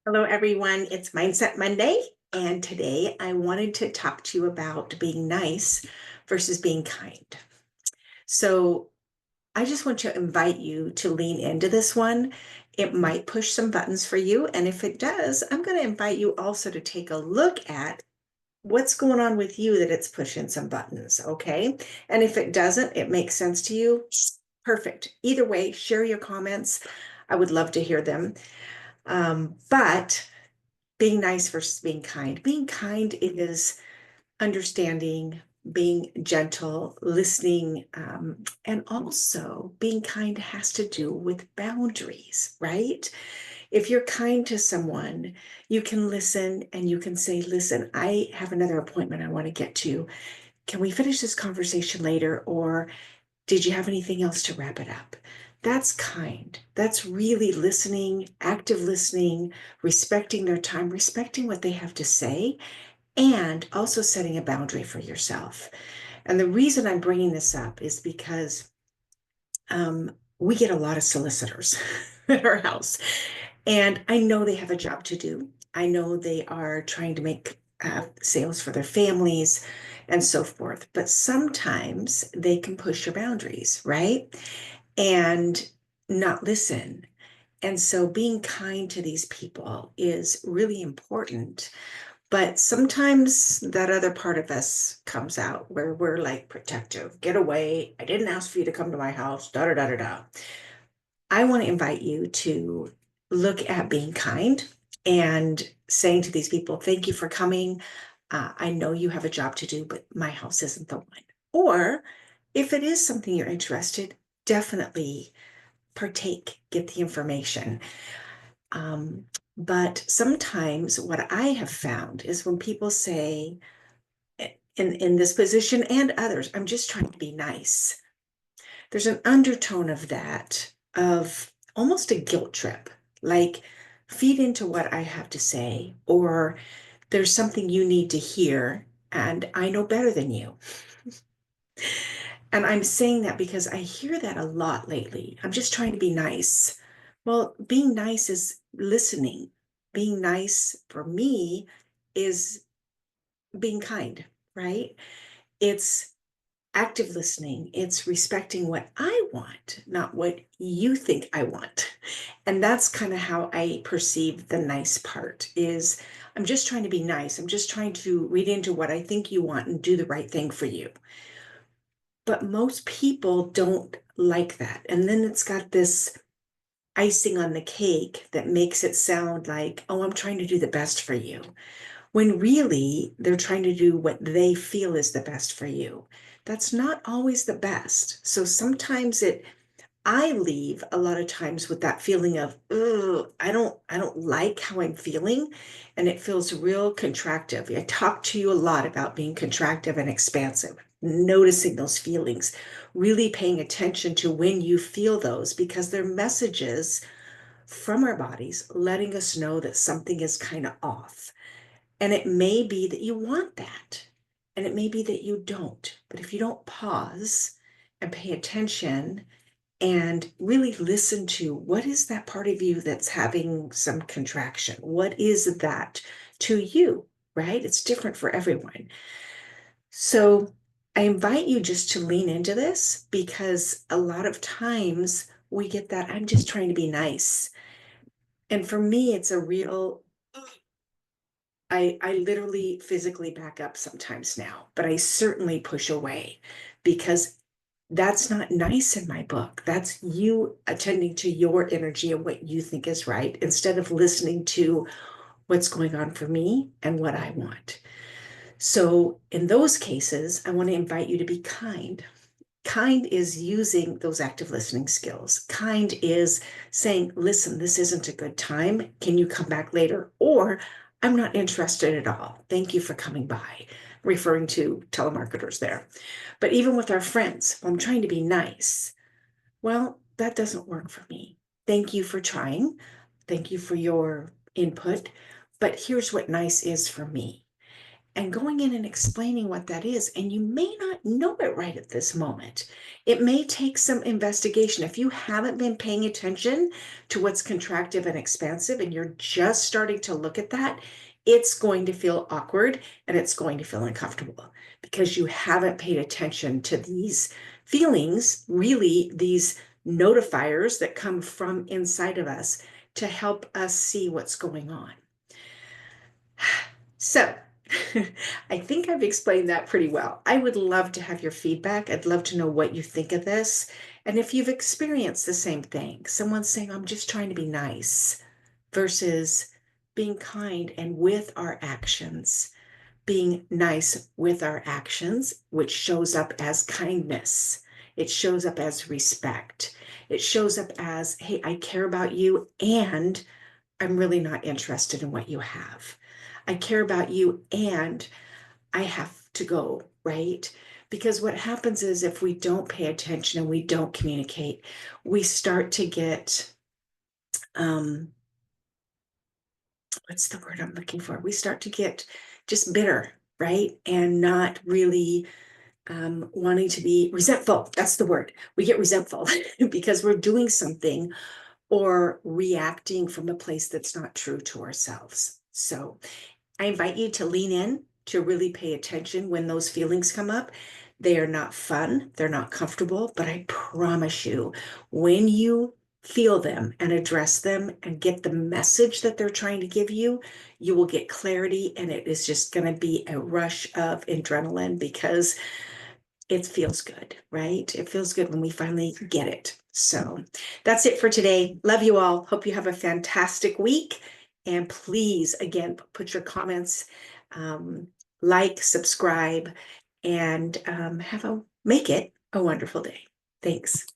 Hello, everyone. It's Mindset Monday, and today I wanted to talk to you about being nice versus being kind. So, I just want to invite you to lean into this one. It might push some buttons for you, and if it does, I'm going to invite you also to take a look at what's going on with you that it's pushing some buttons, okay? And if it doesn't, it makes sense to you. Perfect. Either way, share your comments. I would love to hear them. But being nice versus being kind. Being kind is understanding, being gentle, listening, and also being kind has to do with boundaries, right? If you're kind to someone, you can listen and you can say, listen, I have another appointment I want to get to. Can we finish this conversation later? Or did you have anything else to wrap it up? That's kind. That's really listening, active listening, respecting their time, respecting what they have to say, and also setting a boundary for yourself. And the reason I'm bringing this up is because we get a lot of solicitors at our house, and I know they have a job to do. I know they are trying to make sales for their families and so forth, but sometimes they can push your boundaries, right? And not listen. And so being kind to these people is really important. But sometimes that other part of us comes out where we're like protective, get away. I didn't ask for you to come to my house, da da da da da. I want to invite you to look at being kind and saying to these people, thank you for coming. I know you have a job to do, but my house isn't the one. Or if it is something you're interested, definitely partake, get the information. Um, but sometimes what I have found is when people say, in this position and others, I'm just trying to be nice. There's an undertone of that, of almost a guilt trip, like feed into what I have to say, or there's something you need to hear, and I know better than you. And I'm saying that because I hear that a lot lately. I'm just trying to be nice. Well, being nice is listening. Being nice for me is being kind, right? It's active listening. It's respecting what I want, not what you think I want. And that's kind of how I perceive the nice part is I'm just trying to be nice. I'm just trying to read into what I think you want and do the right thing for you. But most people don't like that. And then it's got this icing on the cake that makes it sound like, oh, I'm trying to do the best for you. When really they're trying to do what they feel is the best for you. That's not always the best. So sometimes I leave a lot of times with that feeling of, oh, I don't like how I'm feeling. And it feels real contractive. I talk to you a lot about being contractive and expansive, noticing those feelings, really paying attention to when you feel those because they're messages from our bodies letting us know that something is kind of off. And it may be that you want that, and it may be that you don't. But if you don't pause and pay attention and really listen to what is that part of you that's having some contraction? What is that to you, right? It's different for everyone. So I invite you just to lean into this because a lot of times we get that I'm just trying to be nice. And for me, it's a real I literally physically back up sometimes now, but I certainly push away because that's not nice in my book. That's you attending to your energy and what you think is right instead of listening to what's going on for me and what I want. So, in those cases, I want to invite you to be kind. Kind is using those active listening skills. Kind is saying, listen, this isn't a good time. Can you come back later? Or I'm not interested at all. Thank you for coming by, referring to telemarketers there. But even with our friends, I'm trying to be nice. Well, that doesn't work for me. Thank you for trying. Thank you for your input. But here's what nice is for me. and going in and explaining what that is. And you may not know it right at this moment. It may take some investigation. If you haven't been paying attention to what's contractive and expansive, and you're just starting to look at that, it's going to feel awkward and it's going to feel uncomfortable because you haven't paid attention to these feelings, really these notifiers that come from inside of us to help us see what's going on. So I think I've explained that pretty well. I would love to have your feedback. I'd love to know what you think of this. And if you've experienced the same thing, someone saying, I'm just trying to be nice versus being kind and with our actions, being nice with our actions, which shows up as kindness. It shows up as respect. It shows up as, hey, I care about you and I'm really not interested in what you have. I care about you and I have to go, right? Because what happens is if we don't pay attention and we don't communicate, we start to get, what's the word I'm looking for? We start to get just bitter, right? And not really wanting to be resentful. That's the word. We get resentful because we're doing something or reacting from a place that's not true to ourselves. So I invite you to lean in, to really pay attention when those feelings come up. They are not fun, they're not comfortable, but I promise you, when you feel them and address them and get the message that they're trying to give you, you will get clarity and it is just going to be a rush of adrenaline because it feels good, right? It feels good when we finally get it. So that's it for today. Love you all. Hope you have a fantastic week. And please, again, put your comments, like, subscribe, and make it a wonderful day. Thanks.